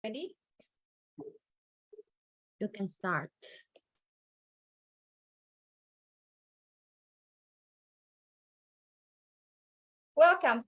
Ready? You can start. Welcome.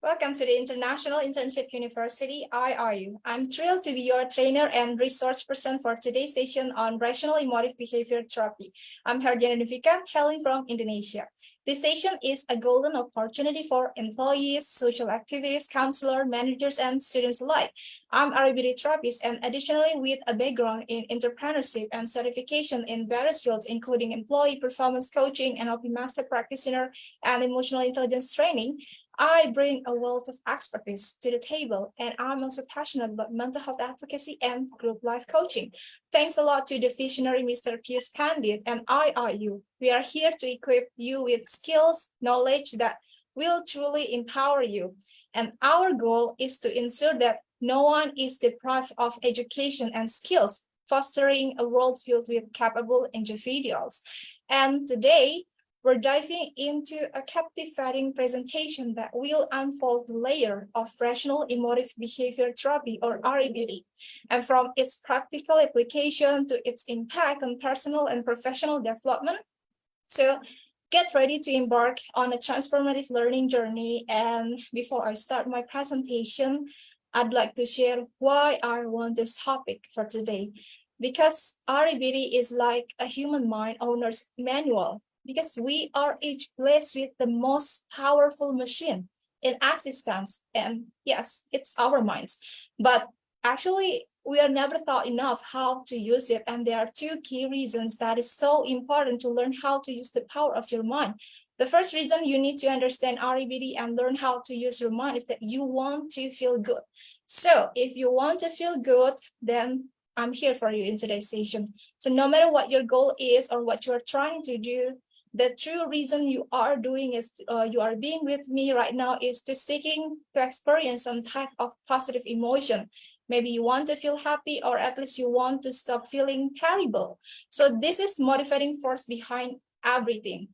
Welcome to the International Internship University, IIU. I'm thrilled to be your trainer and resource person for today's session on Rational Emotive Behavior Therapy. I'm Herdiana Dewi Nurfika, hailing from Indonesia. This session is a golden opportunity for employees, social activities, counselors, managers, and students alike. I'm a REBT therapist and additionally with a background in entrepreneurship and certification in various fields, including employee performance coaching, NLP Master Practitioner, and emotional intelligence training. I bring a wealth of expertise to the table, and I'm also passionate about mental health advocacy and group life coaching. Thanks a lot to the visionary Mr. Pius Pandit and IIU. We are here to equip you with skills, knowledge that will truly empower you. And our goal is to ensure that no one is deprived of education and skills, fostering a world filled with capable individuals. And today, we're diving into a captivating presentation that will unfold the layer of Rational Emotive Behavior Therapy, or REBT, and from its practical application to its impact on personal and professional development. So get ready to embark on a transformative learning journey. And before I start my presentation, I'd like to share why I want this topic for today. Because REBT is like a human mind owner's manual, because we are each blessed with the most powerful machine in existence. And yes, it's our minds. But actually, we are never taught enough how to use it. And there are two key reasons that is so important to learn how to use the power of your mind. The first reason you need to understand REBT and learn how to use your mind is that you want to feel good. So if you want to feel good, then I'm here for you in today's session. So no matter what your goal is or what you're trying to do, the true reason you are doing is you are being with me right now is to seeking to experience some type of positive emotion. Maybe you want to feel happy, or at least you want to stop feeling terrible. So this is motivating force behind everything.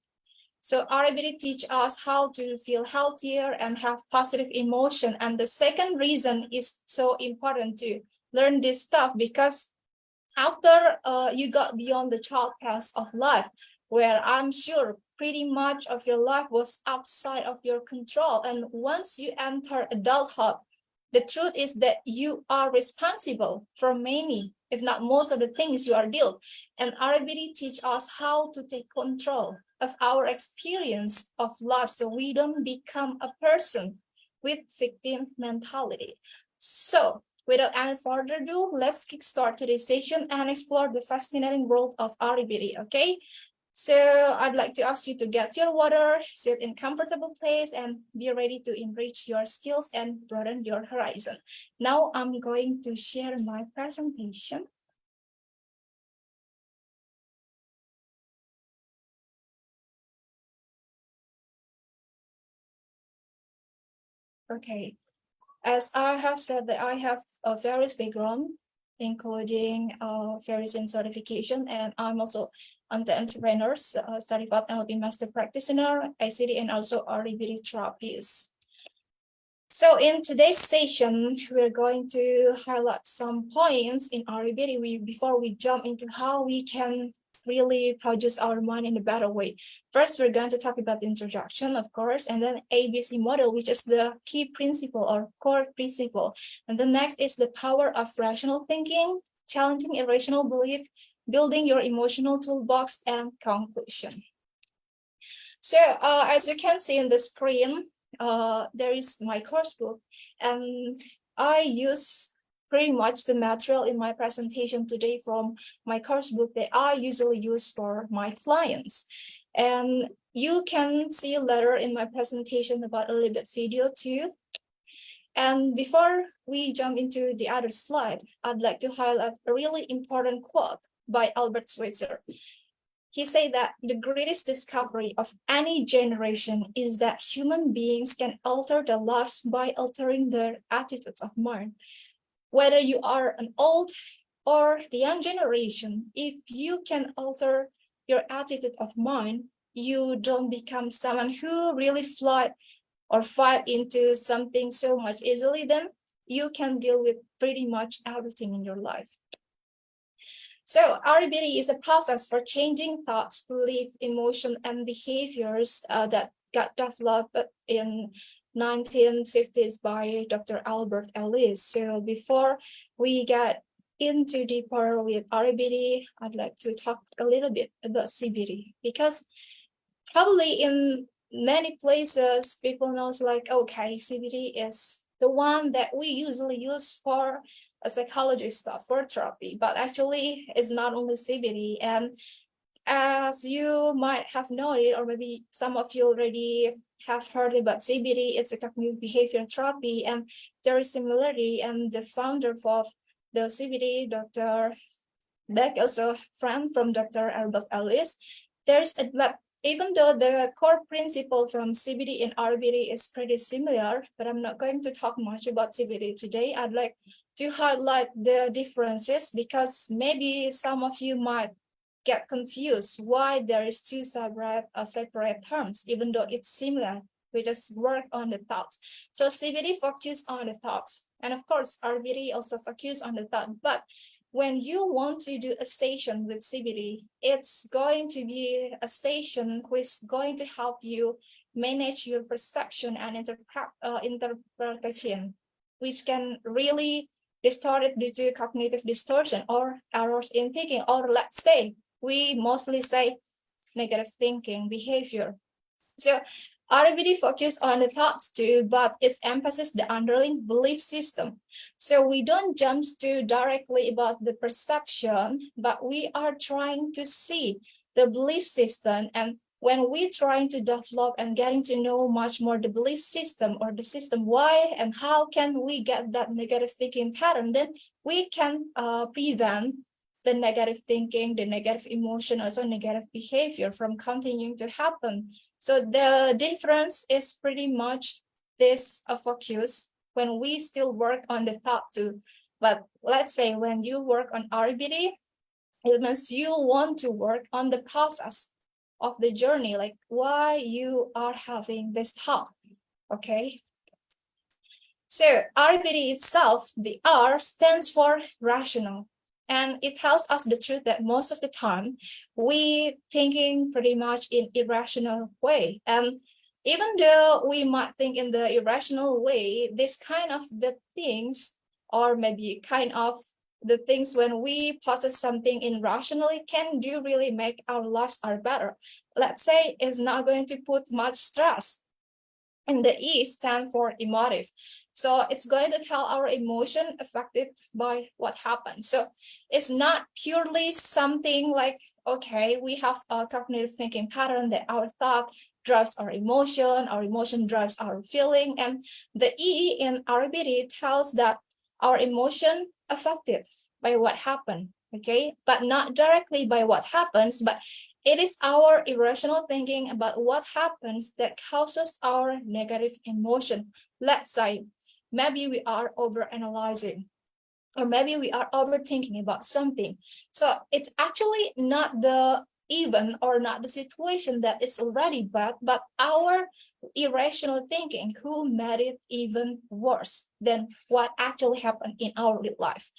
So REBT teach us how to feel healthier and have positive emotion. And the second reason is so important to learn this stuff, because after you got beyond the child path of life, where I'm sure pretty much of your life was outside of your control. And once you enter adulthood, the truth is that you are responsible for many, if not most of the things you are dealt. And REBT teach us how to take control of our experience of life so we don't become a person with victim mentality. So without any further ado, let's kickstart today's session and explore the fascinating world of REBT, okay? So I'd like to ask you to get your water, sit in comfortable place, and be ready to enrich your skills and broaden your horizon. Now I'm going to share my presentation. Okay, as I have said that I have a various background, including various in certification, and I'm also an entrepreneur, certified NLP Master Practitioner, ICD, and also REBT therapist. So in today's session, we're going to highlight some points in REBT before we jump into how we can really produce our mind in a better way. First, we're going to talk about the introduction, of course, and then ABC model, which is the key principle or core principle. And the next is the power of rational thinking, challenging irrational belief, building your emotional toolbox, and conclusion. So as you can see in the screen, there is my course book, and I use pretty much the material in my presentation today from my course book that I usually use for my clients. And you can see later in my presentation about a little bit video too. And before we jump into the other slide, I'd like to highlight a really important quote by Albert Schweitzer. He said that the greatest discovery of any generation is that human beings can alter their lives by altering their attitudes of mind. Whether you are an old or the young generation, if you can alter your attitude of mind, you don't become someone who really fight into something so much easily, then you can deal with pretty much everything in your life. So REBT is a process for changing thoughts, belief, emotion, and behaviors that got developed in 1950s by Dr. Albert Ellis. So before we get into deeper with REBT, I'd like to talk a little bit about CBT, because probably in many places people knows like, okay, CBT is the one that we usually use for a psychology stuff, for therapy, but actually it's not only CBT. And as you might have noted, or maybe some of you already have heard about CBT, it's a cognitive behavior therapy, and there is similarity. And the founder of the CBT, Dr. Beck, also friend from Dr. Albert Ellis, but even though the core principle from CBT and RBT is pretty similar, but I'm not going to talk much about CBT today. I'd like to highlight the differences, because maybe some of you might get confused why there is two separate terms, even though it's similar. We just work on the thoughts. So CBT focus on the thoughts, and of course RBT also focus on the thought. But when you want to do a session with CBT, it's going to be a session which is going to help you manage your perception and interpretation, which can really distort it due to cognitive distortion or errors in thinking, or let's say, we mostly say negative thinking behavior. So RBT focus on the thoughts too, but it emphasizes the underlying belief system. So we don't jump to directly about the perception, but we are trying to see the belief system. And when we're trying to develop and getting to know much more the belief system, or the system, why and how can we get that negative thinking pattern, then we can prevent the negative thinking, the negative emotion, also negative behavior from continuing to happen. So the difference is pretty much this focus when we still work on the thought too. But let's say when you work on RBT, it means you want to work on the process of the journey, like why you are having this thought, okay? So RBT itself, the R stands for rational. And it tells us the truth that most of the time we thinking pretty much in irrational way. And even though we might think in the irrational way, this kind of the things, or maybe kind of the things when we process something irrationally, can do really make our lives are better. Let's say it's not going to put much stress. And the E stands for emotive. So it's going to tell our emotion affected by what happened. So it's not purely something like, okay, we have a cognitive thinking pattern that our thought drives our emotion drives our feeling. And the E in RBT tells that our emotion affected by what happened, okay? But not directly by what happens, but it is our irrational thinking about what happens that causes our negative emotion. Let's say, maybe we are overanalyzing, or maybe we are overthinking about something. So it's actually not the event or not the situation that is already bad, but our irrational thinking who made it even worse than what actually happened in our real life.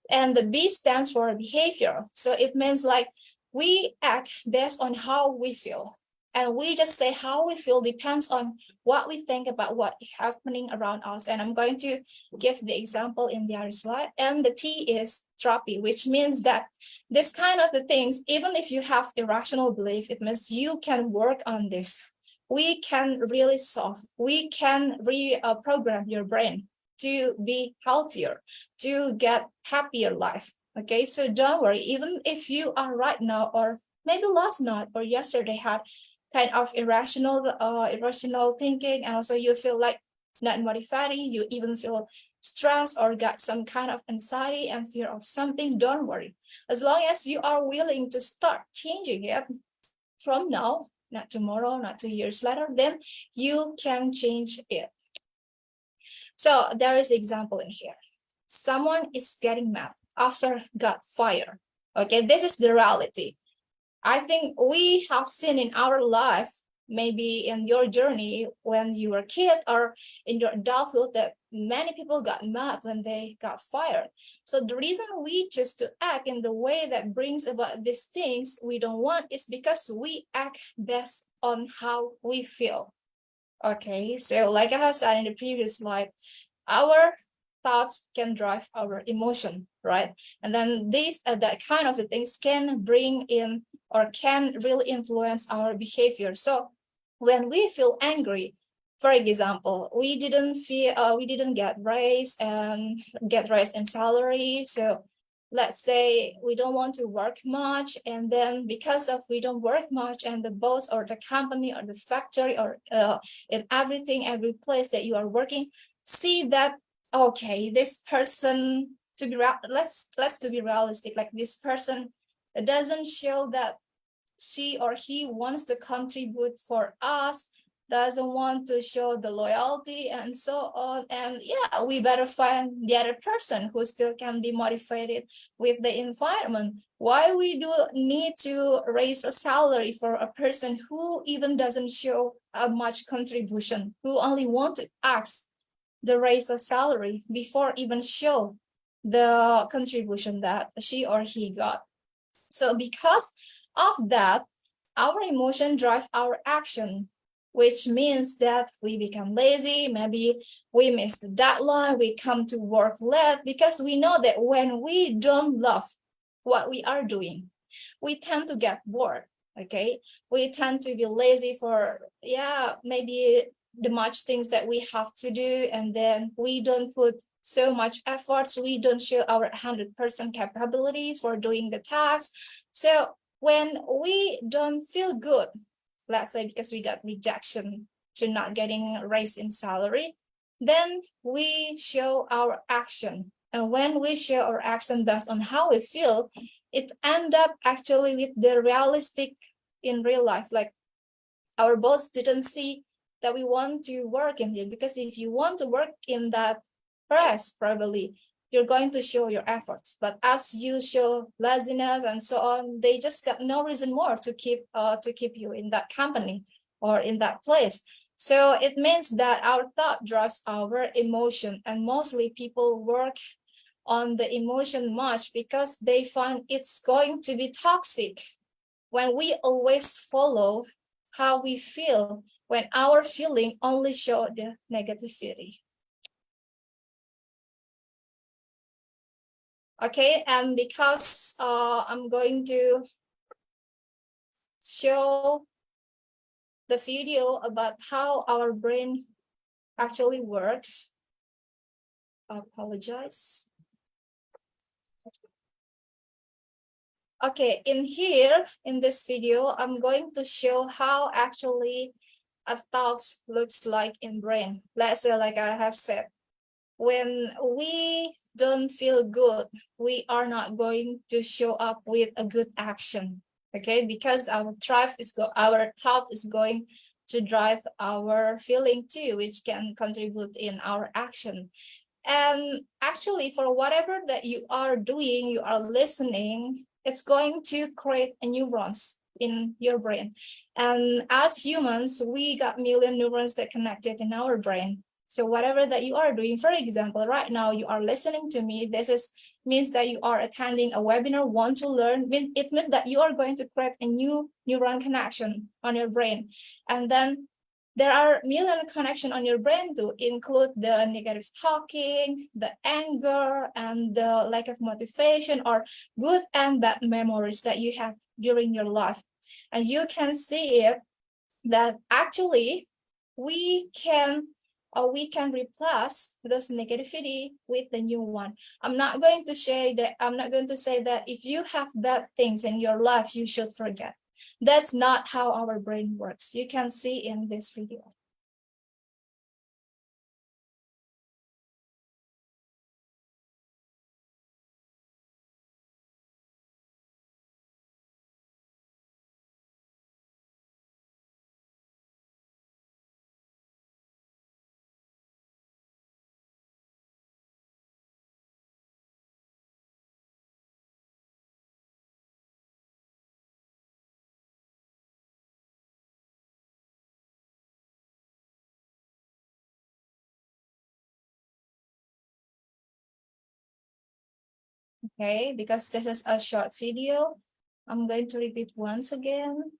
And the B stands for behavior. So it means like, we act based on how we feel. And we just say how we feel depends on what we think about what is happening around us. And I'm going to give the example in the other slide. And the T is therapy, which means that this kind of the things, even if you have irrational belief, it means you can work on this. We can really solve, we can reprogram your brain to be healthier, to get happier life. Okay, so don't worry, even if you are right now, or maybe last night or yesterday had kind of irrational thinking, and also you feel like not motivated, you even feel stressed or got some kind of anxiety and fear of something, don't worry. As long as you are willing to start changing it from now, not tomorrow, not 2 years later, then you can change it. So there is an example in here. Someone is getting mad after got fired. Okay, this is the reality. I think we have seen in our life maybe in your journey when you were a kid or in your adulthood, that many people got mad when they got fired. So the reason we choose to act in the way that brings about these things we don't want is because we act based on how we feel. Okay, so like I have said in the previous slide, our thoughts can drive our emotion, right? And then that kind of things can bring in or can really influence our behavior. So when we feel angry, for example, we didn't get raise in salary. So let's say we don't want to work much, and then because of we don't work much, and the boss or the company or the factory or in every place that you are working see that, okay, this person, let's to be realistic, like this person doesn't show that she or he wants to contribute for us, doesn't want to show the loyalty and so on. And yeah, we better find the other person who still can be motivated with the environment. Why we do need to raise a salary for a person who even doesn't show a much contribution, who only want to ask the raise of salary before even show the contribution that she or he got. So because of that, our emotion drive our action, which means that we become lazy, maybe we miss the deadline, we come to work late, because we know that when we don't love what we are doing, we tend to get bored, okay? We tend to be lazy for, maybe the much things that we have to do, and then we don't put so much effort, we don't show our 100% capabilities for doing the task. So when we don't feel good, let's say because we got rejection to not getting a raise in salary, then we show our action. And when we show our action based on how we feel, it end up actually with the realistic in real life. Like our boss didn't see that we want to work in here, because if you want to work in that press, probably you're going to show your efforts. But as you show laziness and so on, they just got no reason more to keep you in that company or in that place. So it means that our thought drives our emotion, and mostly people work on the emotion much because they find it's going to be toxic when we always follow how we feel, when our feeling only show the negativity. Okay, and because I'm going to show the video about how our brain actually works. I apologize. Okay, in here, in this video, I'm going to show how actually a thought looks like in brain. Let's say, like I have said, when we don't feel good, we are not going to show up with a good action, okay? Because our thought is going to drive our feeling too, which can contribute in our action. And actually, for whatever that you are doing, you are listening, it's going to create a neurons in your brain. And as humans, we got million neurons that connected in our brain. So whatever that you are doing, for example, right now you are listening to me, means that you are attending a webinar, want to learn, it means that you are going to create a new neuron connection on your brain. And then there are million connections on your brain to include the negative talking, the anger, and the lack of motivation, or good and bad memories that you have during your life. And you can see it that actually we can replace those negativity with the new one. I'm not going to say that if you have bad things in your life, you should forget. That's not how our brain works. You can see in this video. Okay, because this is a short video, I'm going to repeat once again.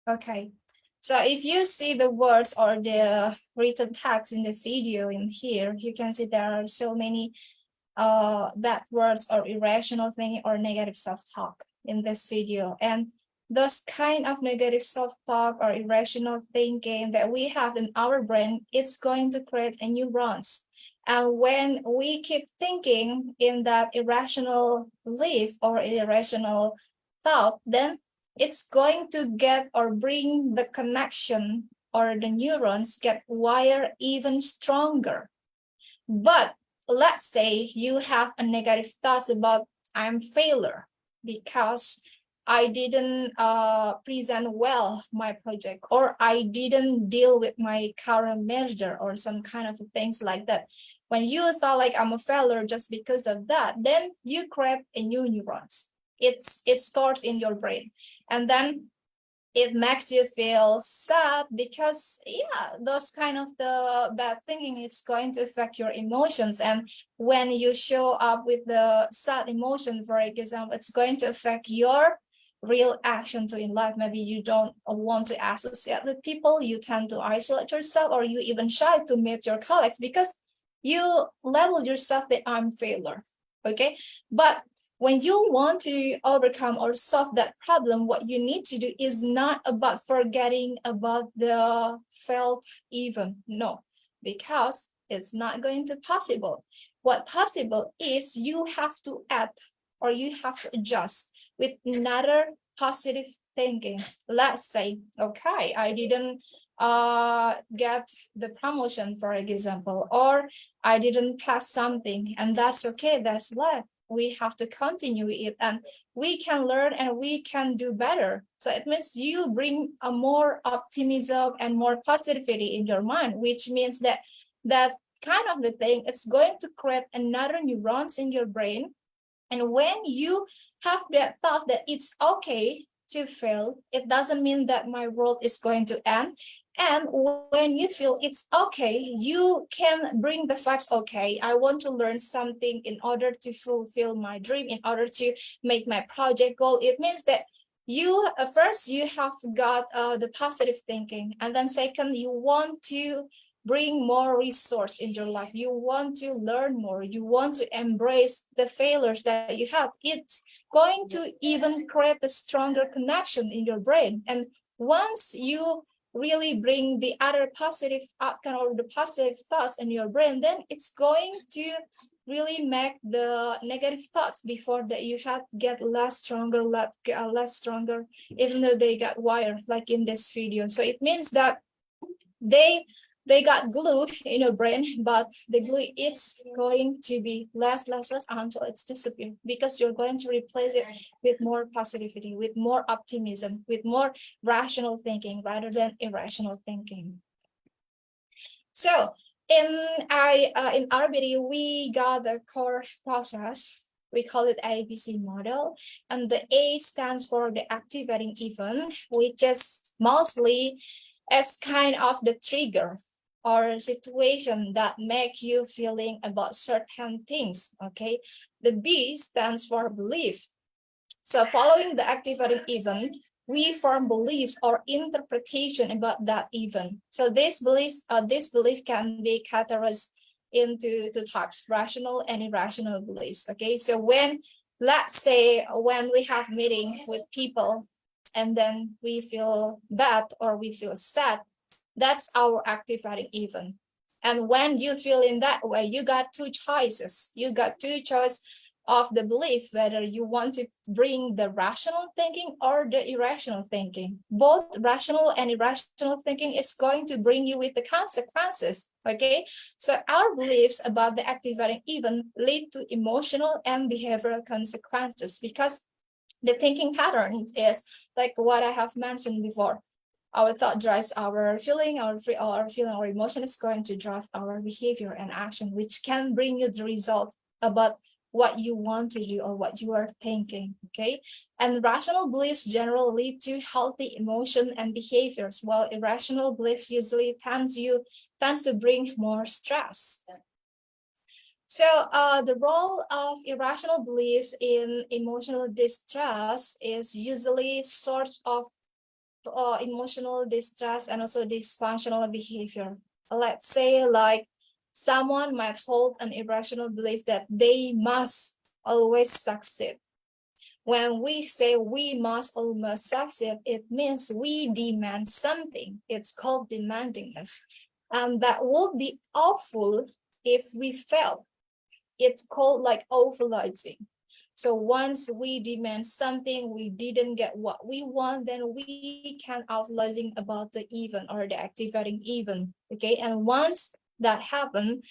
Okay, so if you see the words or the written text in the video in here, you can see there are so many bad words or irrational thinking or negative self-talk in this video. And those kind of negative self-talk or irrational thinking that we have in our brain, it's going to create a neurons. And when we keep thinking in that irrational belief or irrational thought, then it's going to get or bring the connection or the neurons get wired even stronger. But let's say you have a negative thoughts about I'm failure because I didn't present well my project, or I didn't deal with my current manager, or some kind of things like that. When you thought like I'm a failure just because of that, then you create a new neurons. It starts in your brain, and then it makes you feel sad because those kind of the bad thinking, it's going to affect your emotions. And when you show up with the sad emotion, for example, it's going to affect your real action to in life. Maybe you don't want to associate with people, you tend to isolate yourself, or you even shy to meet your colleagues because you label yourself that I'm failure. Okay, but when you want to overcome or solve that problem, what you need to do is not about forgetting about the failed event. No, because it's not going to possible. What possible is you have to add or you have to adjust with another positive thinking. Let's say, okay, I didn't get the promotion, for example, or I didn't pass something, and that's okay, that's life. We have to continue it, and we can learn and we can do better. So it means you bring a more optimism and more positivity in your mind, which means that that kind of the thing, it's going to create another neurons in your brain. And when you have that thought that it's okay to fail, it doesn't mean that my world is going to end. And when you feel it's okay, you can bring the facts, okay, I want to learn something in order to fulfill my dream, in order to make my project goal. It means that you first, you have got the positive thinking. And then second, you want to bring more resource in your life. You want to learn more. You want to embrace the failures that you have. It's going to even create a stronger connection in your brain. And once you really bring the other positive outcome or the positive thoughts in your brain, then it's going to really make the negative thoughts before that you had get less stronger, less stronger, even though they got wired, like in this video. So it means that they got glue in your brain, but the glue it's going to be less until it's disappeared, because you're going to replace it with more positivity, with more optimism, with more rational thinking rather than irrational thinking. So in REBT, we got the core process. We call it ABC model, and the A stands for the activating event, which is mostly as kind of the trigger or situation that make you feeling about certain things. Okay, the B stands for belief. So following the activating event, we form beliefs or interpretation about that event. So this belief can be categorized into two types: rational and irrational beliefs. Okay, so when, let's say, when we have meeting with people and then we feel bad or we feel sad, that's our activating event. And when you feel in that way, you got two choices. You got two choices. of the belief, whether you want to bring the rational thinking or the irrational thinking. Both rational and irrational thinking is going to bring you with the consequences, okay? So our beliefs about the activating event lead to emotional and behavioral consequences, because the thinking pattern is like what I have mentioned before. Our thought drives our feeling, our feeling or emotion is going to drive our behavior and action, which can bring you the result about what you want to do or what you are thinking, okay? And rational beliefs generally lead to healthy emotion and behaviors, while irrational beliefs usually tends to bring more stress. So the role of irrational beliefs in emotional distress is usually sort of emotional distress and also dysfunctional behavior. Let's say like someone might hold an irrational belief that they must always succeed. When we say we must almost succeed, it means we demand something. It's called demandingness. And that would be awful if we fail. It's called like overloading. So once we demand something, we didn't get what we want, then we can outlasting about the event or the activating event, okay? And once that happens,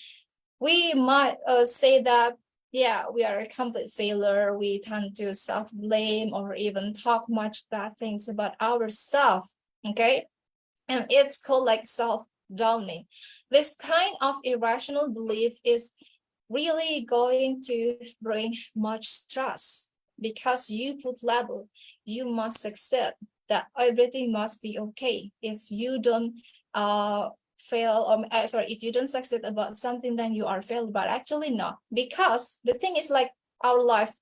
we might say that, yeah, we are a complete failure. We tend to self-blame or even talk much bad things about ourselves, okay? And it's called like self-downing. This kind of irrational belief is really going to bring much stress, because you put label, you must succeed, that everything must be okay. If you don't fail, or sorry, if you don't succeed about something, then you are failed. But actually not, because the thing is like our life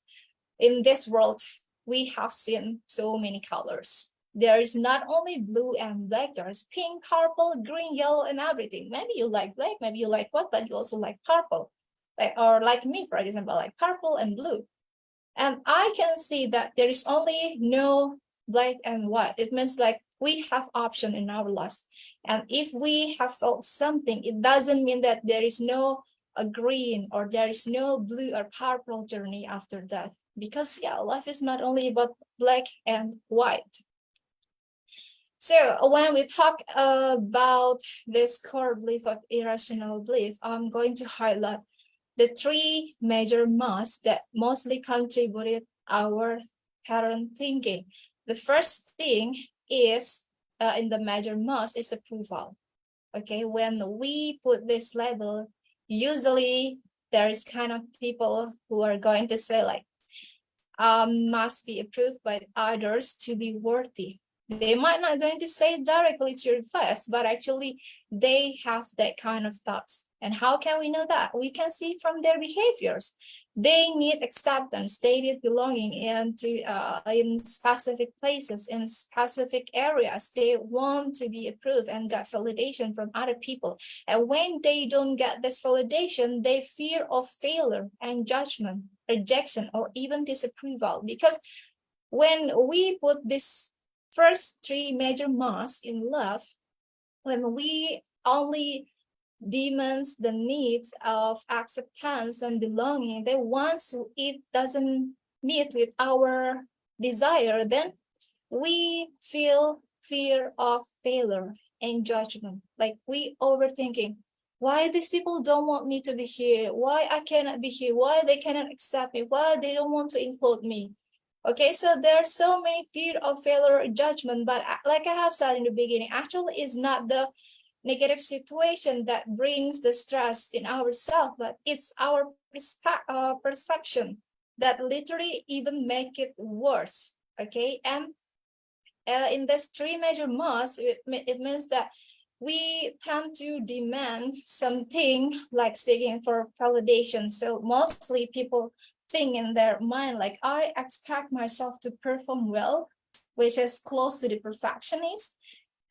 in this world, we have seen so many colors. There is not only blue and black, there's pink, purple, green, yellow, and everything. Maybe you like black, maybe you like what, but you also like purple. Or like me, for example, like purple and blue. And I can see that there is only no black and white. It means like we have option in our lives. And if we have felt something, it doesn't mean that there is no a green or there is no blue or purple journey after that. Because yeah, life is not only about black and white. So when we talk about this core belief of irrational belief, I'm going to highlight the three major musts that mostly contributed our pattern thinking. The first thing is in the major must is approval. Okay, when we put this label, usually there is kind of people who are going to say like, must be approved by others to be worthy. They might not going to say it directly to your face, but actually they have that kind of thoughts. And how can we know that? We can see from their behaviors. They need acceptance, they need belonging in specific places, in specific areas. They want to be approved and get validation from other people. And when they don't get this validation, they fear of failure and judgment, rejection, or even disapproval. Because when we put this first three major musts in love, when we only demands the needs of acceptance and belonging, then once it doesn't meet with our desire, then we feel fear of failure and judgment. Like we overthinking, why these people don't want me to be here? Why I cannot be here? Why they cannot accept me? Why they don't want to include me? Okay, so there are so many fear of failure or judgment, but like I have said in the beginning, actually is not the negative situation that brings the stress in ourselves, but it's our perception that literally even make it worse. Okay, and in this three major musts, it means that we tend to demand something like seeking for validation. So mostly people think in their mind like, I expect myself to perform well, which is close to the perfectionist,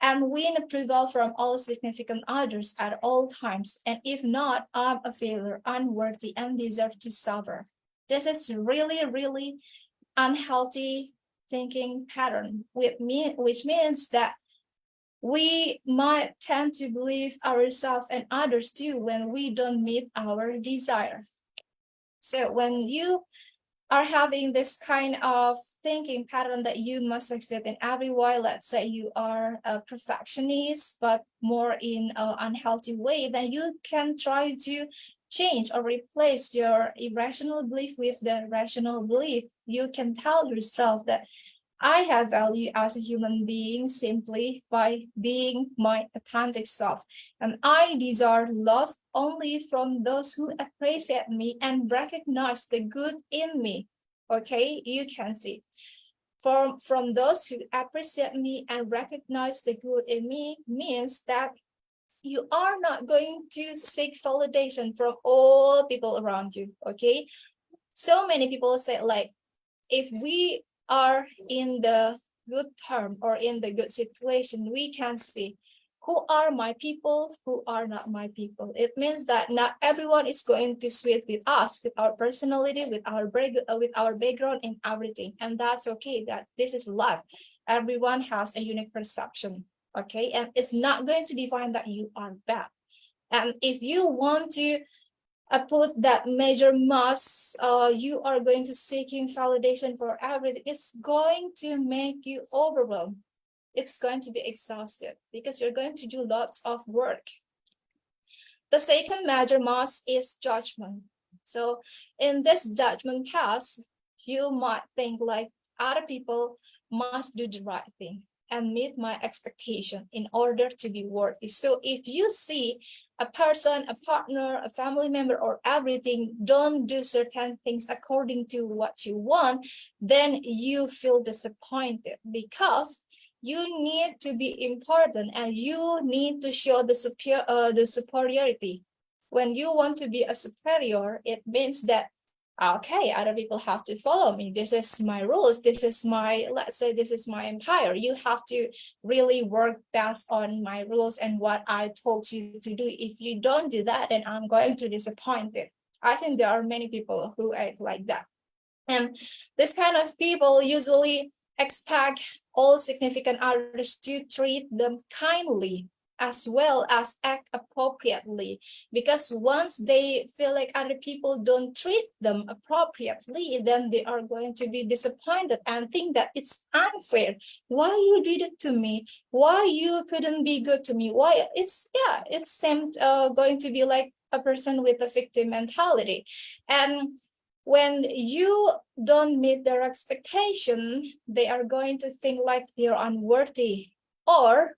and win approval from all significant others at all times. And if not, I'm a failure, unworthy, and deserve to suffer. This is really, really unhealthy thinking pattern, which means that we might tend to believe ourselves and others too when we don't meet our desire. So when you are having this kind of thinking pattern that you must succeed in every way. Let's say you are a perfectionist, but more in an unhealthy way, then you can try to change or replace your irrational belief with the rational belief. You can tell yourself that I have value as a human being simply by being my authentic self. And I desire love only from those who appreciate me and recognize the good in me. Okay, you can see. From those who appreciate me and recognize the good in me means that you are not going to seek validation from all people around you. Okay, so many people say, like, if we are in the good term or in the good situation, we can see who are my people, who are not my people. It means that not everyone is going to sweet with us, with our personality, with our background and everything. And that's okay. That this is life. Everyone has a unique perception. Okay. And it's not going to define that you are bad. And if you want to put that major mass, you are going to seeking validation for everything. It's going to make you overwhelmed. It's going to be exhausted because you're going to do lots of work. The second major mass is judgment. So in this judgment path, you might think like other people must do the right thing and meet my expectation in order to be worthy. So if you see a person, a partner, a family member, or everything don't do certain things according to what you want, then you feel disappointed because you need to be important and you need to show the superiority. When you want to be a superior, it means that, okay, other people have to follow me. This is my rules. This is my, let's say, this is my empire. You have to really work based on my rules and what I told you to do. If you don't do that, then I'm going to disappoint it. I think there are many people who act like that. And this kind of people usually expect all significant others to treat them kindly as well as act appropriately, because once they feel like other people don't treat them appropriately, then they are going to be disappointed and think that it's unfair. Why you did it to me? Why you couldn't be good to me? Why it's going to be like a person with a victim mentality. And when you don't meet their expectation, they are going to think like you're unworthy, or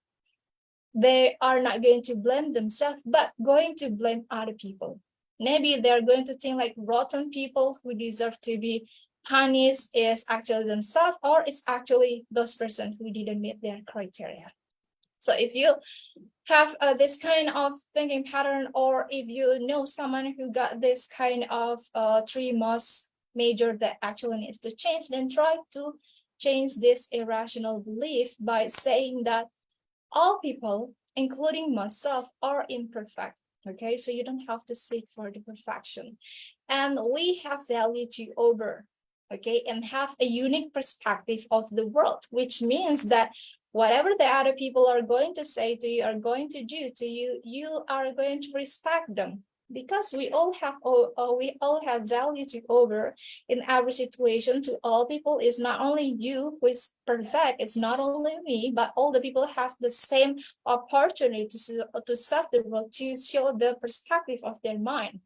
they are not going to blame themselves, but going to blame other people. Maybe they're going to think like rotten people who deserve to be punished is actually themselves, or it's actually those person who didn't meet their criteria. So if you have this kind of thinking pattern, or if you know someone who got this kind of three most major that actually needs to change, then try to change this irrational belief by saying that all people, including myself, are imperfect. Okay, so you don't have to seek for the perfection. And we have value to over, okay, and have a unique perspective of the world, which means that whatever the other people are going to say to you, are going to do to you, you are going to respect them, because we all have value to over in every situation. To all people, is not only you who is perfect, it's not only me, but all the people has the same opportunity to serve the world, to show the perspective of their mind.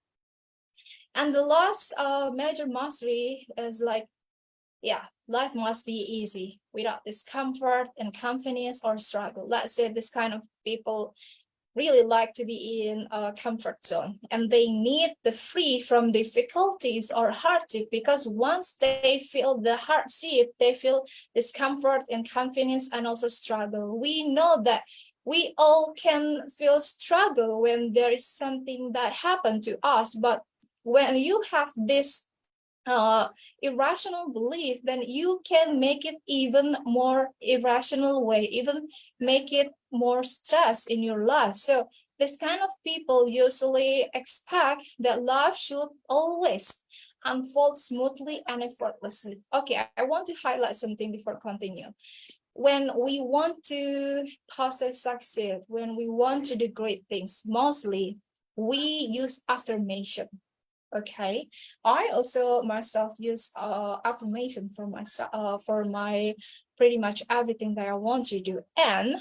And the last major mastery is like, yeah, life must be easy without discomfort, inconvenience, or struggle. Let's say this kind of people really like to be in a comfort zone, and they need the free from difficulties or hardship, because once they feel the hardship, they feel discomfort, inconvenience, and also struggle. We know that we all can feel struggle when there is something that happened to us, but when you have this irrational belief, then you can make it even more irrational way, even make it more stress in your life. So this kind of people usually expect that life should always unfold smoothly and effortlessly. Okay, I want to highlight something before continue. When we want to possess success, when we want to do great things, mostly we use affirmation. Okay, I also myself use affirmation for myself for my pretty much everything that I want to do. And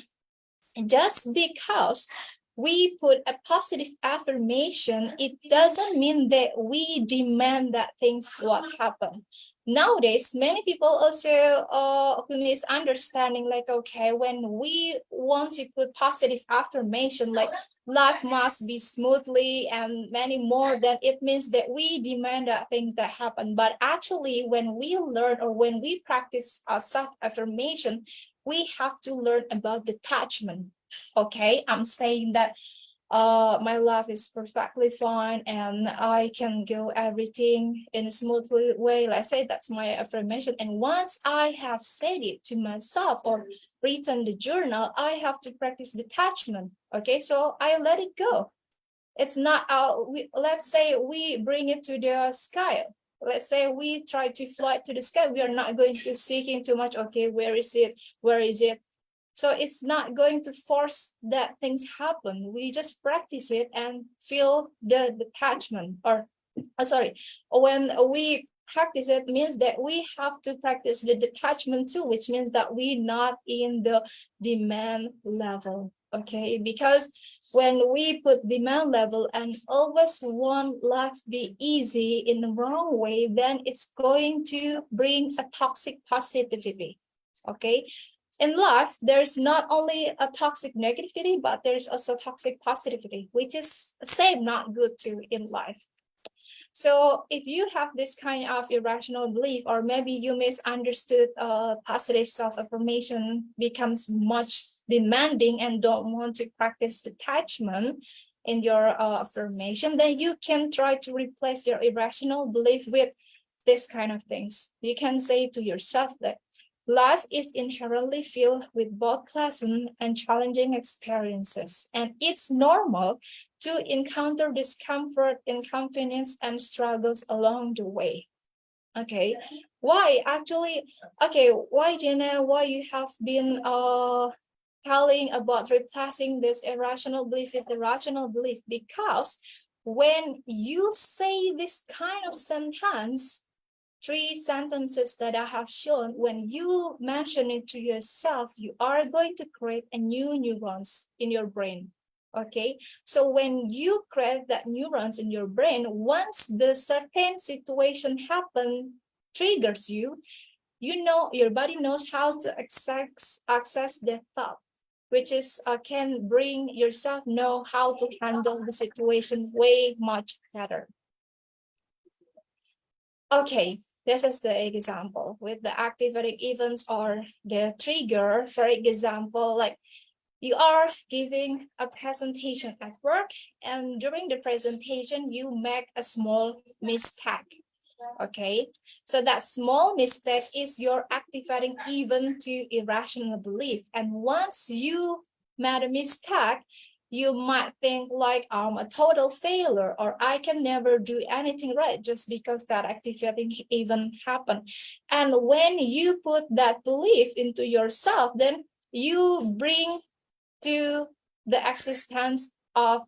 just because we put a positive affirmation, it doesn't mean that we demand that things what happen. Nowadays, many people also misunderstanding, like, okay, when we want to put positive affirmation, like life must be smoothly and many more, then it means that we demand that things that happen. But actually, when we learn or when we practice self-affirmation, we have to learn about detachment. Okay, I'm saying that my life is perfectly fine and I can go everything in a smooth way. Let's say that's my affirmation. And once I have said it to myself or written the journal, I have to practice detachment. Okay, so I let it go. It's not let's say we bring it to the sky. Let's say we try to fly to the sky. We are not going to seeking too much. Okay, where is it? Where is it? So it's not going to force that things happen. We just practice it and feel the detachment. Or sorry, when we practice it means that we have to practice the detachment too, which means that we're not in the demand level. Okay, because when we put demand level and always want life be easy in the wrong way, then it's going to bring a toxic positivity. Okay, in life, there's not only a toxic negativity, but there's also toxic positivity, which is same not good too in life. So if you have this kind of irrational belief, or maybe you misunderstood positive self-affirmation becomes much demanding and don't want to practice detachment in your affirmation, then you can try to replace your irrational belief with this kind of things. You can say to yourself that life is inherently filled with both pleasant and challenging experiences, and it's normal to encounter discomfort, inconvenience, and struggles along the way. Okay, why actually? Okay, why, Jenna? Why you have been telling about replacing this irrational belief with irrational belief? Because when you say this kind of sentence, three sentences that I have shown, when you mention it to yourself, you are going to create a new neurons in your brain. Okay, so when you create that neurons in your brain, once the certain situation happen triggers you, you know your body knows how to access the thought, which is can bring yourself know how to handle the situation way much better. Okay, this is the example with the activating events or the trigger. For example, like you are giving a presentation at work, and during the presentation, you make a small mistake. Okay, so that small mistake is your activating event to irrational belief. And once you made a mistake, you might think like I'm a total failure, or I can never do anything right just because that activating event happened. And when you put that belief into yourself, then you bring to the existence of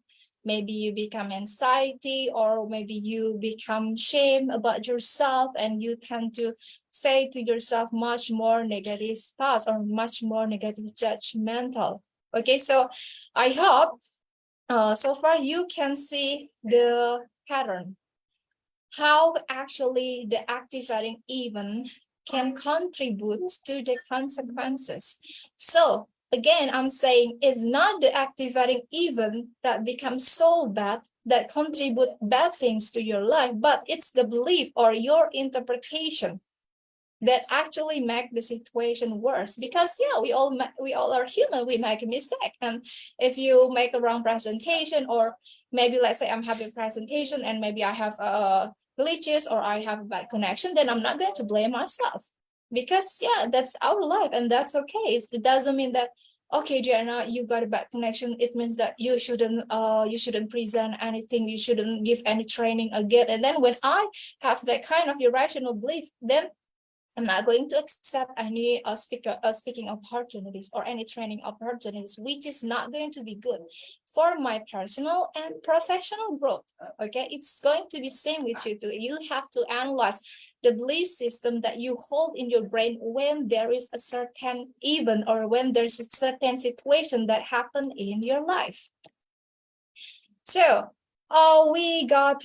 maybe you become anxiety, or maybe you become shame about yourself, and you tend to say to yourself much more negative thoughts or much more negative judgmental. Okay, so I hope so far you can see the pattern, how actually the activating event can contribute to the consequences. So again, I'm saying it's not the activating event that becomes so bad that contribute bad things to your life, but it's the belief or your interpretation that actually make the situation worse. Because yeah, we all are human, we make a mistake. And if you make a wrong presentation, or maybe let's say I'm having a presentation and maybe I have glitches or I have a bad connection, then I'm not going to blame myself, because yeah, that's our life and that's okay. It doesn't mean that, okay, Jenna, you got a bad connection, it means that you shouldn't present anything, you shouldn't give any training again. And then when I have that kind of irrational belief, then I'm not going to accept any speaking opportunities or any training opportunities, which is not going to be good for my personal and professional growth. Okay, it's going to be same with you too. You have to analyze the belief system that you hold in your brain when there is a certain event or when there's a certain situation that happened in your life. So, we got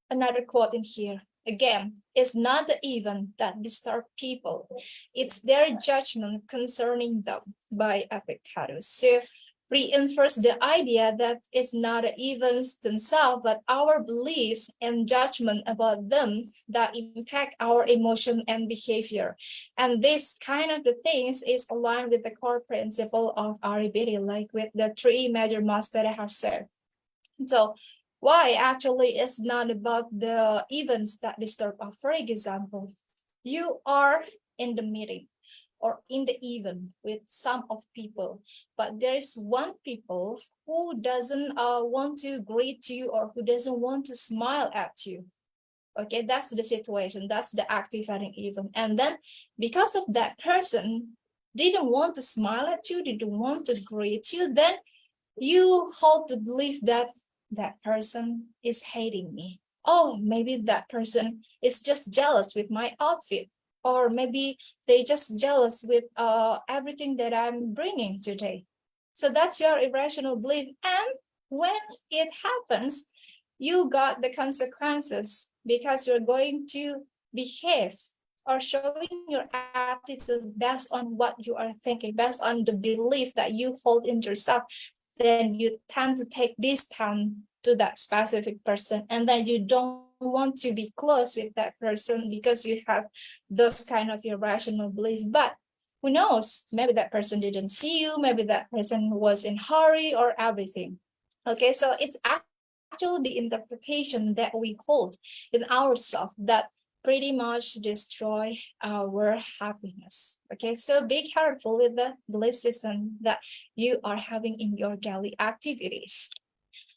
another quote in here. Again, it's not the event that disturb people, it's their judgment concerning them by Epictetus. So reinforce the idea that it's not the events themselves, but our beliefs and judgment about them that impact our emotion and behavior. And this kind of the things is aligned with the core principle of REBT, like with the three major musts that I have said. So why actually it's not about the events that disturb us. For example, you are in the meeting or in the event with some of people, but there is one people who doesn't want to greet you or who doesn't want to smile at you. Okay, that's the situation, that's the activating event. And then because of that person didn't want to smile at you, didn't want to greet you, then you hold the belief that that person is hating me. Oh, maybe that person is just jealous with my outfit. Or maybe they just jealous with everything that I'm bringing today. So that's your irrational belief. And when it happens, you got the consequences because you're going to behave or showing your attitude based on what you are thinking, based on the belief that you hold in yourself. Then you tend to take distance to that specific person, and then you don't want to be close with that person because you have those kind of irrational belief. But who knows, maybe that person didn't see you, maybe that person was in hurry or everything. Okay, so it's actually the interpretation that we hold in ourselves that pretty much destroy our happiness. Okay, so be careful with the belief system that you are having in your daily activities.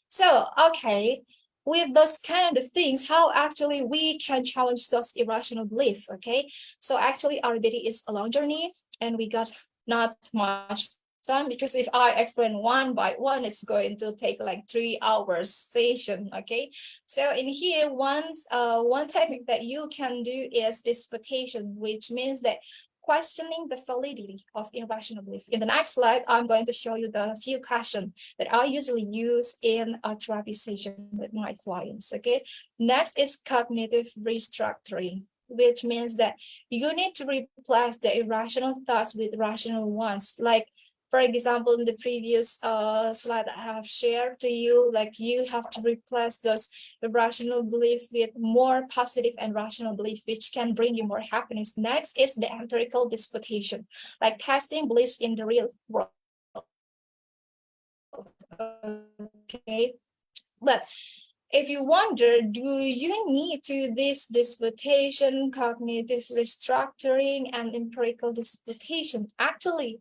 So, okay, with those kind of things, how actually we can challenge those irrational beliefs, okay? So actually our REBT is a long journey and we got not much time because if I explain one by one, it's going to take like 3 hours session, okay? So in here, one technique that you can do is disputation, which means that questioning the validity of irrational belief. In the next slide, I'm going to show you the few questions that I usually use in a therapy session with my clients, okay? Next is cognitive restructuring, which means that you need to replace the irrational thoughts with rational ones. Like, for example, in the previous slide I have shared to you, like you have to replace those irrational belief with more positive and rational belief, which can bring you more happiness. Next is the empirical disputation, like testing beliefs in the real world. Okay, but if you wonder, do you need to this disputation, cognitive restructuring, and empirical disputation? Actually,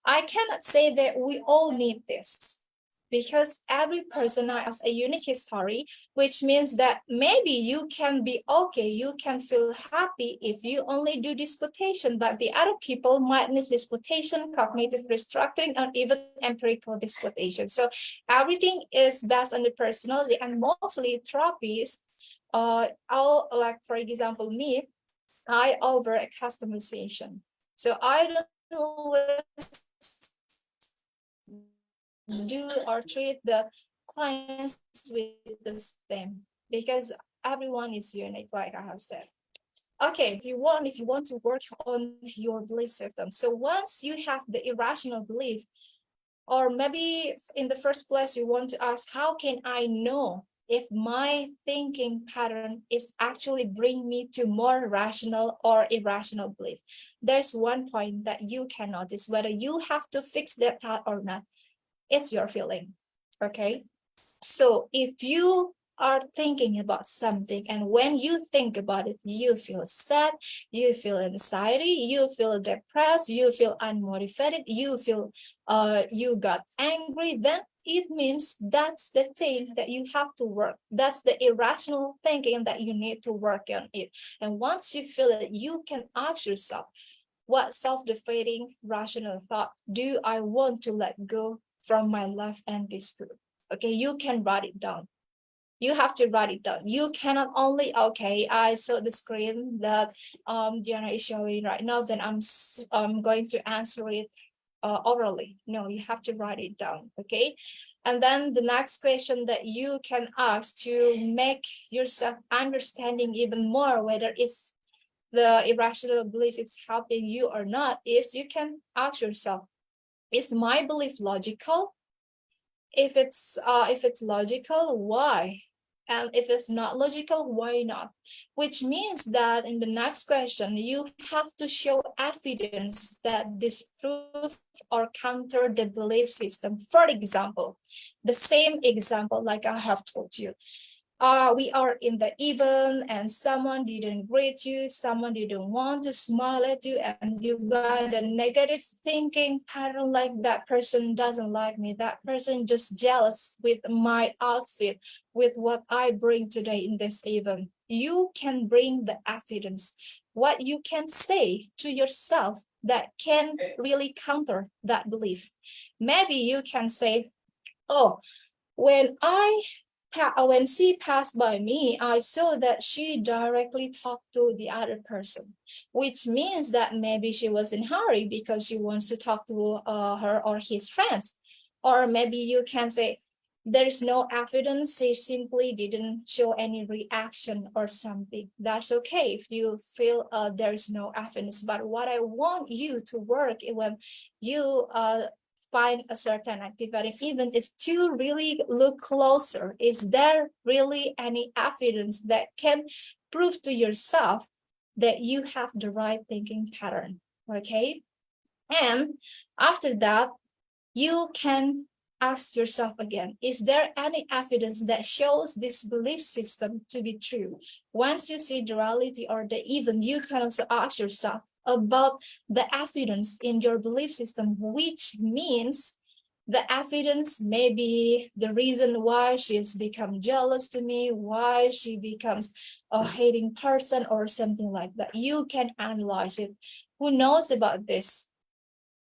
I cannot say that we all need this because every person has a unique history, which means that maybe you can be okay, you can feel happy if you only do disputation, but the other people might need disputation, cognitive restructuring, or even empirical disputation. So everything is based on the personality, and mostly therapies, all like, for example, me, I over a customization. So I don't always do or treat the clients with the same because everyone is unique, like I have said. Okay, if you want to work on your belief system, so once you have the irrational belief, or maybe in the first place you want to ask, how can I know if my thinking pattern is actually bring me to more rational or irrational belief? There's one point that you can notice whether you have to fix that thought or not. It's your feeling, okay? So if you are thinking about something and when you think about it, you feel sad, you feel anxiety, you feel depressed, you feel unmotivated, you feel you got angry, then it means that's the thing that you have to work. That's the irrational thinking that you need to work on it. And once you feel it, you can ask yourself, what self-defeating rational thought do I want to let go from my life and this group? Okay, you can write it down. You have to write it down. You cannot only, okay, I saw the screen that Diana is showing right now, then I'm going to answer it orally. No, you have to write it down, okay? And then the next question that you can ask to make yourself understanding even more whether it's the irrational belief is helping you or not is you can ask yourself, is my belief logical? If it's logical, why? And if it's not logical, why not? Which means that in the next question, you have to show evidence that disprove or counter the belief system. For example, the same example like I have told you. We are in the event and someone didn't greet you, someone didn't want to smile at you, and you got a negative thinking pattern like that person doesn't like me, that person just jealous with my outfit, with what I bring today in this event. You can bring the evidence, what you can say to yourself that can really counter that belief. Maybe you can say, oh, when she passed by me, I saw that she directly talked to the other person, which means that maybe she was in a hurry because she wants to talk to her or his friends. Or maybe you can say, there's no evidence, she simply didn't show any reaction or something. That's okay if you feel there's no evidence. But what I want you to work when you find a certain activity, even if to really look closer, is there really any evidence that can prove to yourself that you have the right thinking pattern? Okay, and after that you can ask yourself again, is there any evidence that shows this belief system to be true? Once you see the reality or the even, you can also ask yourself about the evidence in your belief system, which means the evidence may be the reason why she's become jealous to me, why she becomes a hating person or something like that. You can analyze it. Who knows about this?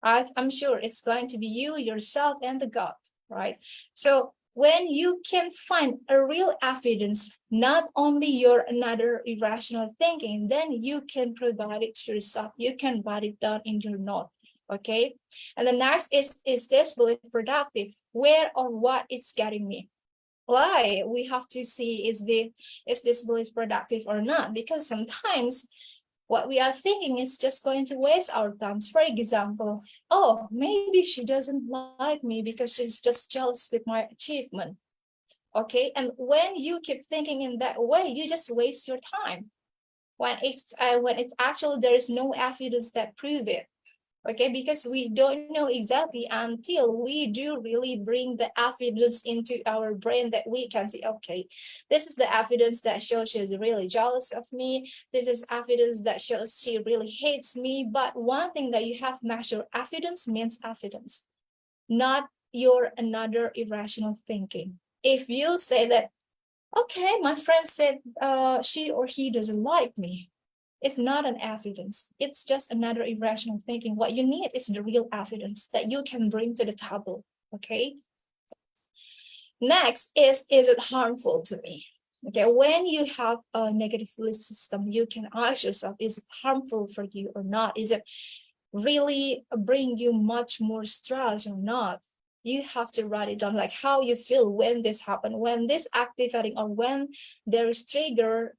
I'm sure it's going to be you, yourself, and the God, right? So when you can find a real evidence, not only your another irrational thinking, then you can provide it to yourself. You can write it down in your note, okay? And the next is this belief productive? Where or what it's getting me? Why? We have to see, is this belief productive or not? Because sometimes what we are thinking is just going to waste our time. For example, oh, maybe she doesn't like me because she's just jealous with my achievement. Okay, and when you keep thinking in that way, you just waste your time. When it's actually there is no evidence that prove it. Okay, because we don't know exactly until we do really bring the evidence into our brain that we can see, okay, this is the evidence that shows she's really jealous of me. This is evidence that shows she really hates me. But one thing that you have measured, evidence means evidence, not your another irrational thinking. If you say that, okay, my friend said she or he doesn't like me, it's not an evidence. It's just another irrational thinking. What you need is the real evidence that you can bring to the table, okay? Next is it harmful to me? Okay, when you have a negative belief system, you can ask yourself, is it harmful for you or not? Is it really bring you much more stress or not? You have to write it down, like how you feel when this happened, when this activating, or when there is trigger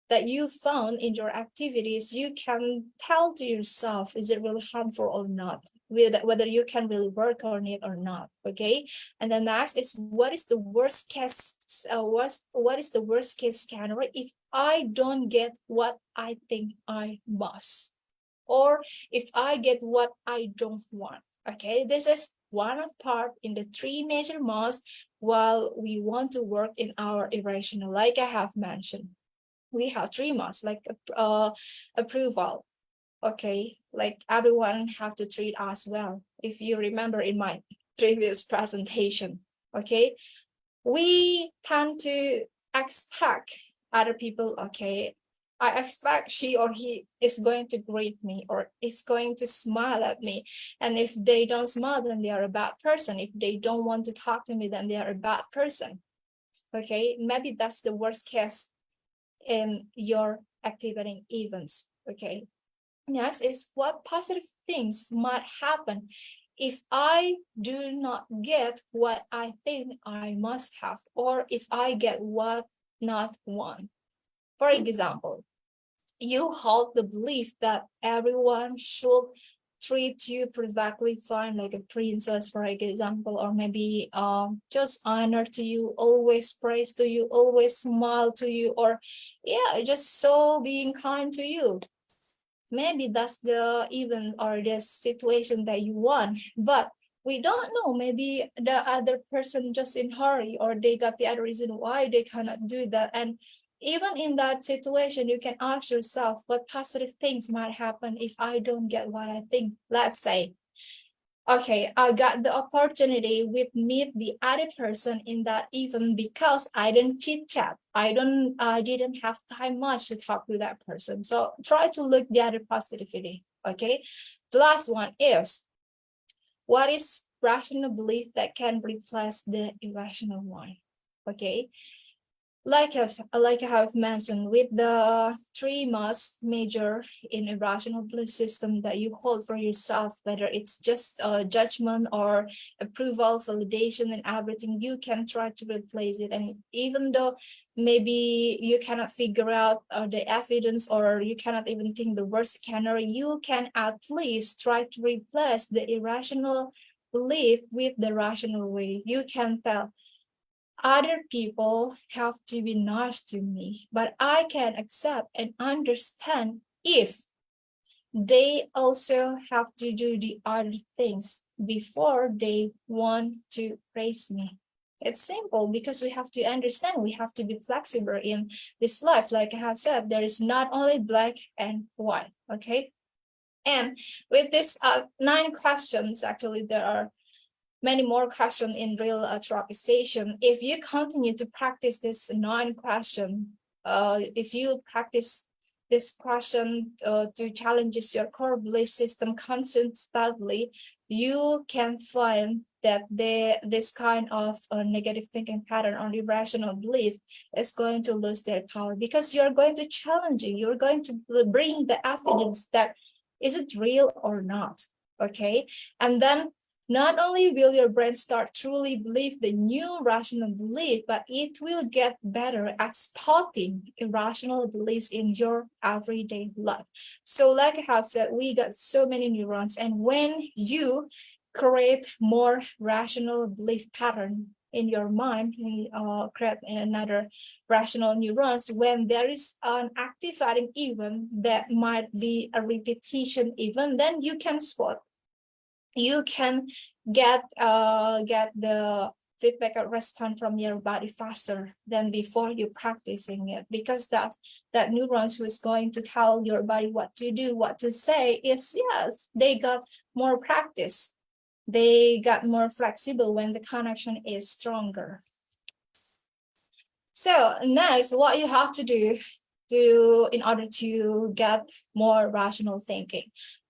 that you found in your activities. You can tell to yourself, is it really harmful or not, whether you can really work on it or not, okay? And then next is, what is the worst case what is the worst case scenario if I don't get what I think I must, or if I get what I don't want? Okay, this is one of part in the three major musts while we want to work in our irrational, like I have mentioned. We have three musts, like approval. Okay, like everyone have to treat us well. If you remember in my previous presentation, Okay, we tend to expect other people, okay, I expect she or he is going to greet me or is going to smile at me. And if they don't smile, then they are a bad person. If they don't want to talk to me, then they are a bad person. Okay, maybe that's the worst case in your activating events. Okay, next is what positive things might happen if I do not get what I think I must have, or if I get what not want. For example, you hold the belief that everyone should treat you perfectly fine, like a princess, for example, or maybe just honor to you, always praise to you, always smile to you, or yeah, just so being kind to you. Maybe that's the event or the situation that you want, but we don't know. Maybe the other person just in hurry, or they got the other reason why they cannot do that. And even in that situation, you can ask yourself what positive things might happen if I don't get what I think. Let's say, okay, I got the opportunity with meet the other person in that event because I didn't chit chat. I didn't have time much to talk to that person. So try to look the other positivity. Okay. The last one is, what is rational belief that can replace the irrational one? Okay. Like I have mentioned, with the three most major in a rational belief system that you hold for yourself, whether it's just judgment or approval, validation, and everything, you can try to replace it. And even though maybe you cannot figure out the evidence, or you cannot even think the worst scenario, you can at least try to replace the irrational belief with the rational way. You can tell, other people have to be nice to me, but I can accept and understand if they also have to do the other things before they want to praise me. It's simple, because we have to understand, we have to be flexible in this life. Like I have said, there is not only black and white, okay? And with this 9 questions, actually there are many more questions in real therapy session. If you continue to practice this 9 question, if you practice this question to challenges your core belief system constantly, you can find that this kind of negative thinking pattern or irrational belief is going to lose their power, because you're going to challenge it. You're going to bring the evidence that is it real or not, okay? And then not only will your brain start truly believe the new rational belief, but it will get better at spotting irrational beliefs in your everyday life. So like I have said, we got so many neurons, and when you create more rational belief pattern in your mind, you create another rational neurons. When there is an activating event that might be a repetition event, then you can spot, you can get the feedback or response from your body faster than before you practicing it, because that neurons who is going to tell your body what to do, what to say, is, yes, they got more practice, they got more flexible when the connection is stronger. So next, what you have to do in order to get more rational thinking.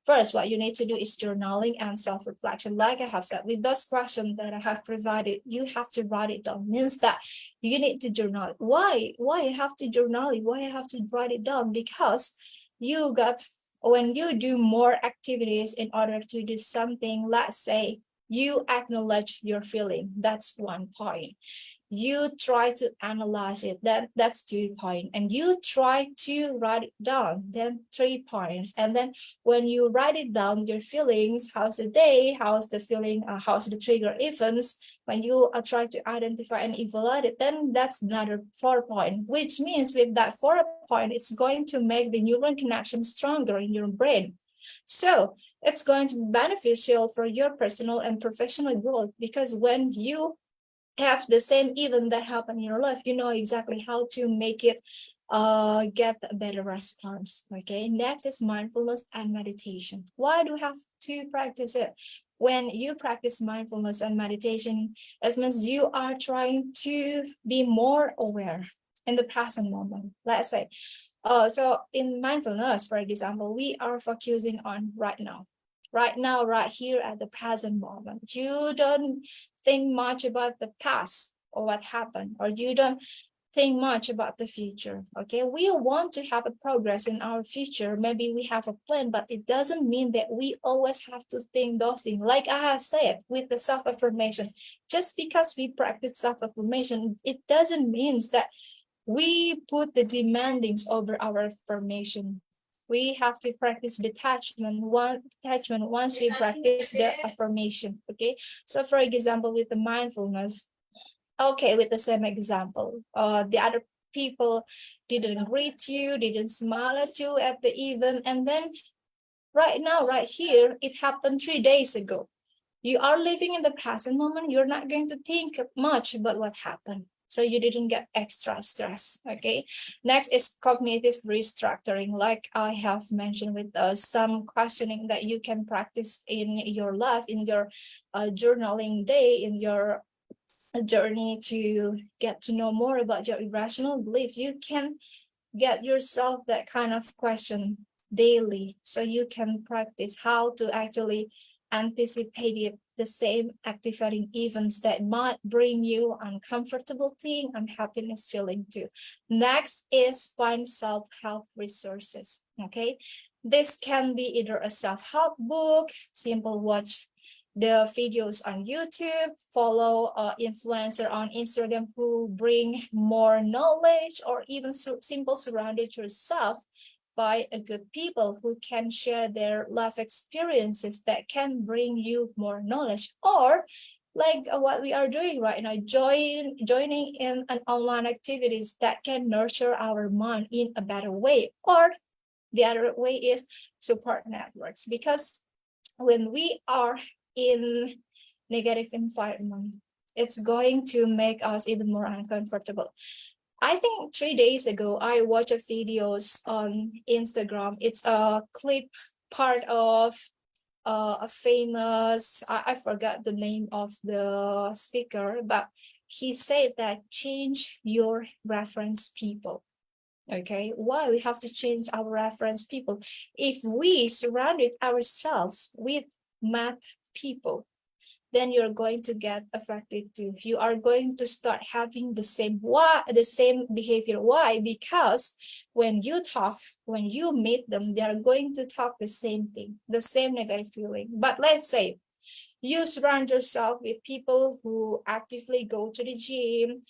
First, what you need to do is journaling and self-reflection. Like I have said, with those questions that I have provided, you have to write it down. Means that you need to journal. Why you have to journal it? Why you have to write it down? Because you got, when you do more activities in order to do something, let's say you acknowledge your feeling. That's one point. You try to analyze it, that's 2 points, and you try to write it down, then 3 points. And then when you write it down, your feelings, how's the day, how's the feeling, how's the trigger events, when you try to identify and evaluate it, then that's another 4 points, which means with that 4 point, it's going to make the neuron connection stronger in your brain. So it's going to be beneficial for your personal and professional growth, because when you have the same event that happened in your life, you know exactly how to make it get a better response. Okay, next is mindfulness and meditation. Why do we have to practice it? when you practice mindfulness and meditation, it means you are trying to be more aware in the present moment. Let's say, so in mindfulness, for example, we are focusing on right now, right here at the present moment. You don't think much about the past or what happened, or you don't think much about the future. Okay, we want to have a progress in our future. Maybe we have a plan, but it doesn't mean that we always have to think those things. Like I have said with the self-affirmation, just because we practice self-affirmation, it doesn't mean that we put the demandings over our affirmation. We have to practice detachment once we practice the affirmation. Okay, so for example, with the mindfulness, okay, with the same example, the other people didn't greet you, didn't smile at you at the event, and then right now, right here, it happened 3 days ago. You are living in the present moment. You're not going to think much about what happened, so you didn't get extra stress. Okay, next is cognitive restructuring, like I have mentioned, with some questioning that you can practice in your life, in your journaling day, in your journey to get to know more about your irrational belief. You can get yourself that kind of question daily, so you can practice how to actually anticipate the same activating events that might bring you uncomfortable thing, unhappiness feeling too. Next is find self-help resources. Okay, this can be either a self-help book, simple watch the videos on YouTube, follow influencer on Instagram who bring more knowledge, or even simple surrounded yourself by a good people who can share their life experiences that can bring you more knowledge. Or like what we are doing right now, joining in an online activities that can nurture our mind in a better way. Or the other way is support networks, because when we are in negative environment, it's going to make us even more uncomfortable. I think 3 days ago, I watched a videos on Instagram. It's a clip part of a famous, I forgot the name of the speaker, but he said that change your reference people. Okay, why we have to change our reference people? If we surrounded ourselves with mad people, then you're going to get affected too. You are going to start having the same behavior. Why? Because when you talk, when you meet them, they are going to talk the same thing, the same negative feeling. But let's say you surround yourself with people who actively go to the gym,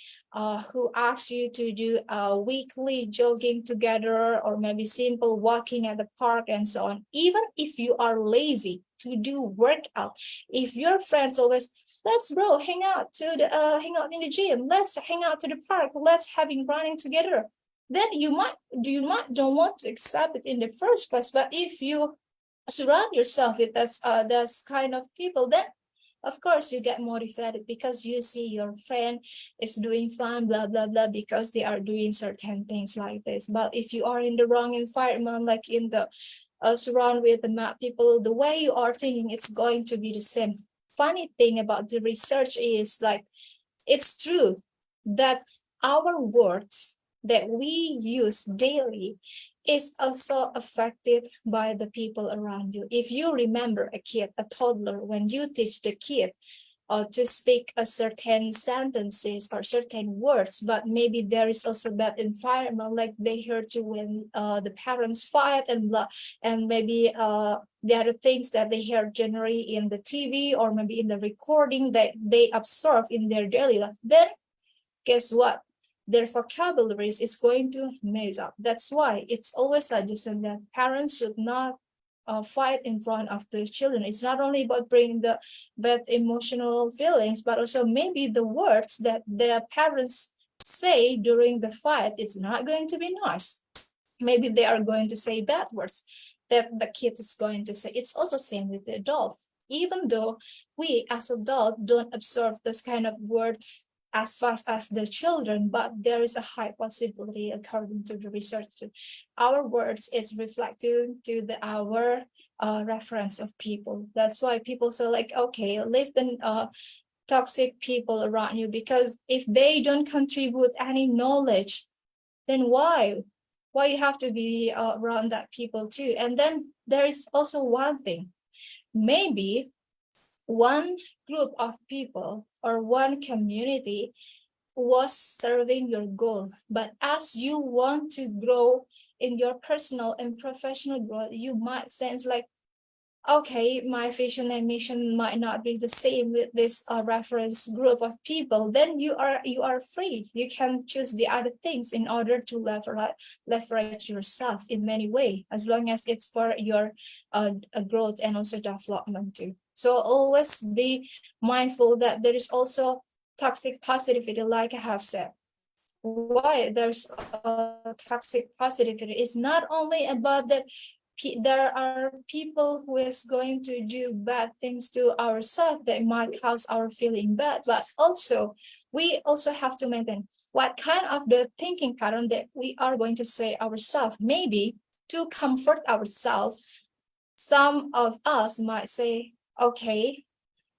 who ask you to do a weekly jogging together, or maybe simple walking at the park and so on. Even if you are lazy to do workout, if your friends always, let's bro, hang out in the gym, let's hang out to the park, let's having running together, then you might don't want to accept it in the first place. But if you surround yourself with this kind of people, then of course you get motivated, because you see your friend is doing fun, blah blah blah, because they are doing certain things like this. But if you are in the wrong environment, like in the surround with the mad people, the way you are thinking, it's going to be the same. Funny thing about the research is, like, it's true that our words that we use daily is also affected by the people around you. If you remember a kid, a toddler, when you teach the kid to speak a certain sentences or certain words, but maybe there is also that environment, like they heard you when the parents fight and blah, and maybe the other things that they hear generally in the TV or maybe in the recording that they absorb in their daily life, then guess what? Their vocabularies is going to mess up. That's why it's always suggested that parents should not fight in front of the children. It's not only about bringing the bad emotional feelings, but also maybe the words that the parents say during the fight, it's not going to be nice. Maybe they are going to say bad words that the kid is going to say. It's also same with the adult. Even though we as adults don't absorb this kind of words as fast as the children, but there is a high possibility, according to the research, our words is reflective to our reference of people. That's why people say like, okay, leave the toxic people around you, because if they don't contribute any knowledge, then why you have to be around that people too? And then there is also one thing, maybe one group of people or one community was serving your goal, but as you want to grow in your personal and professional growth, you might sense like, okay, my vision and mission might not be the same with this reference group of people. Then you are free. You can choose the other things in order to leverage yourself in many ways, as long as it's for your growth and also development too. So always be mindful that there is also toxic positivity, like I have said. Why there's toxic positivity is not only about that there are people who is going to do bad things to ourselves that might cause our feeling bad, but also we also have to maintain what kind of the thinking pattern that we are going to say ourselves. Maybe to comfort ourselves, some of us might say, okay,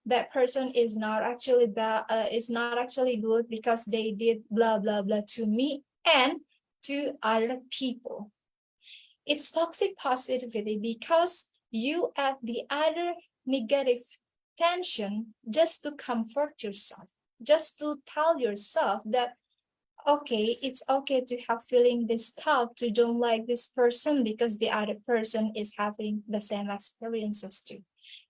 that person is not actually bad, is not actually good because they did blah blah blah to me and to other people. It's toxic positivity because you add the other negative tension just to comfort yourself, just to tell yourself that, okay, it's okay to have feeling this thought, to don't like this person because the other person is having the same experiences too.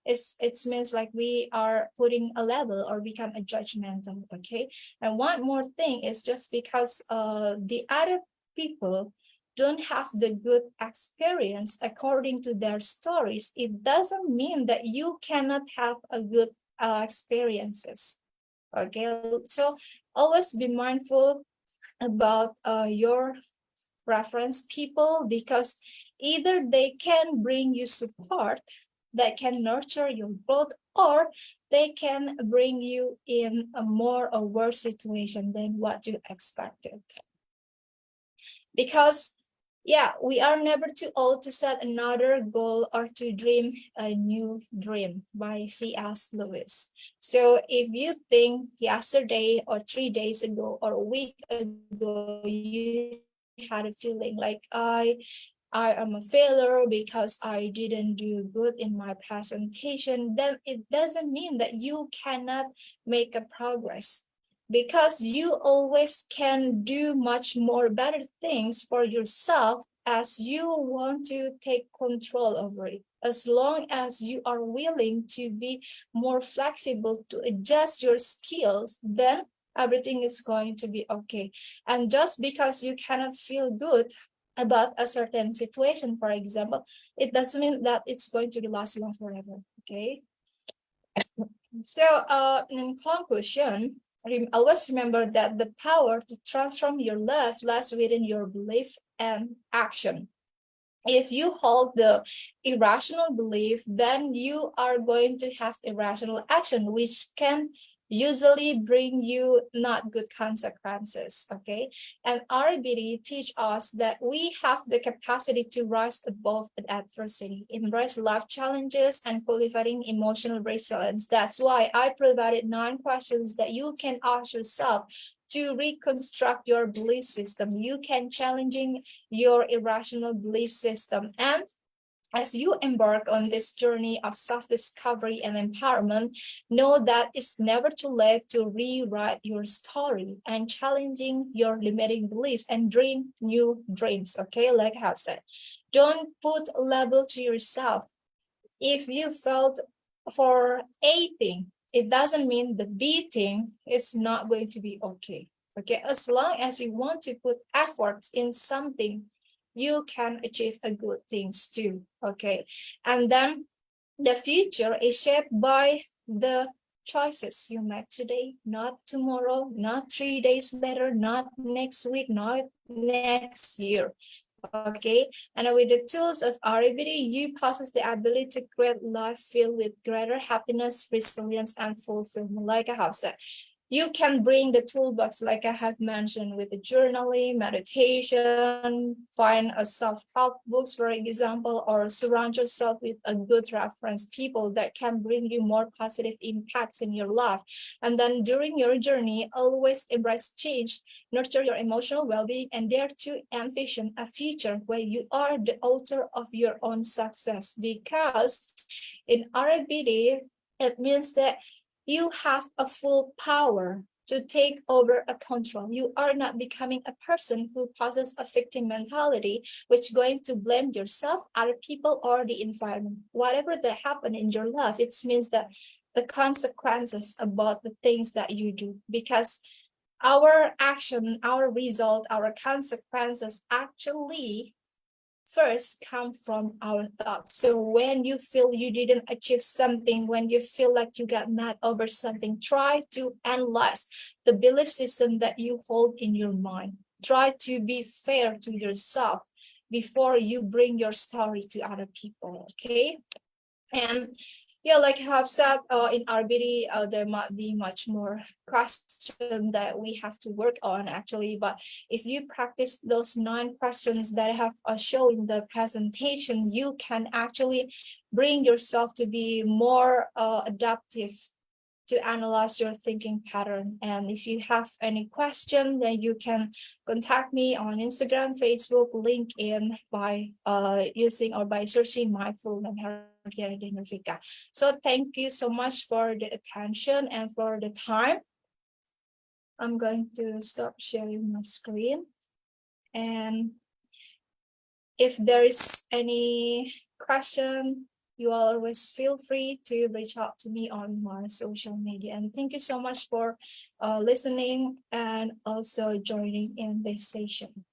It means like we are putting a level or become a judgmental, okay? And one more thing is just because the other people don't have the good experience according to their stories, it doesn't mean that you cannot have a good experiences, okay? So always be mindful about your reference people, because either they can bring you support that can nurture your growth, or they can bring you in a more or worse situation than what you expected. Because yeah, we are never too old to set another goal or to dream a new dream, by C.S. Lewis. So if you think yesterday or 3 days ago or a week ago, you had a feeling like I am a failure because I didn't do good in my presentation, then it doesn't mean that you cannot make a progress, because you always can do much more better things for yourself as you want to take control over it. As long as you are willing to be more flexible to adjust your skills, then everything is going to be okay. And just because you cannot feel good about a certain situation, for example, it doesn't mean that it's going to be last long forever, okay? So in conclusion, always remember that the power to transform your life lies within your belief and action. If you hold the irrational belief, then you are going to have irrational action, which can usually bring you not good consequences, okay? And REBT teach us that we have the capacity to rise above adversity, embrace life challenges, and cultivating emotional resilience. That's why I provided 9 questions that you can ask yourself to reconstruct your belief system. You can challenging your irrational belief system. And as you embark on this journey of self-discovery and empowerment, know that it's never too late to rewrite your story and challenging your limiting beliefs and dream new dreams, okay? Like I have said, don't put a label to yourself. If you felt for A thing, it doesn't mean the B thing is not going to be okay. Okay, as long as you want to put efforts in something, you can achieve a good things too. Okay, and then the future is shaped by the choices you make today, not tomorrow, not 3 days later, not next week, not next year. Okay, and with the tools of REBT, you possess the ability to create life filled with greater happiness, resilience, and fulfillment. Like I have said, You can bring the toolbox, like I have mentioned, with the journaling, meditation, find a self-help books, for example, or surround yourself with a good reference people that can bring you more positive impacts in your life. And then during your journey, always embrace change, nurture your emotional well-being, and dare to envision a future where you are the author of your own success. Because in REBT, it means that you have a full power to take over a control. You are not becoming a person who possesses a victim mentality, which is going to blame yourself, other people, or the environment. Whatever that happen in your life, it means that the consequences about the things that you do, because our action, our result, our consequences actually first come from our thoughts. So when you feel you didn't achieve something, when you feel like you got mad over something, try to analyze the belief system that you hold in your mind. Try to be fair to yourself before you bring your story to other people, okay? And yeah, like I have said, in RBD, there might be much more questions that we have to work on actually. But if you practice those 9 questions that I have shown in the presentation, you can actually bring yourself to be more adaptive to analyze your thinking pattern. And if you have any question, then you can contact me on Instagram, Facebook, LinkedIn by using or by searching my full name, Herdiana Dewi Nurfika. So thank you so much for the attention and for the time. I'm going to stop sharing my screen. And if there is any question, you always feel free to reach out to me on my social media. And thank you so much for listening and also joining in this session.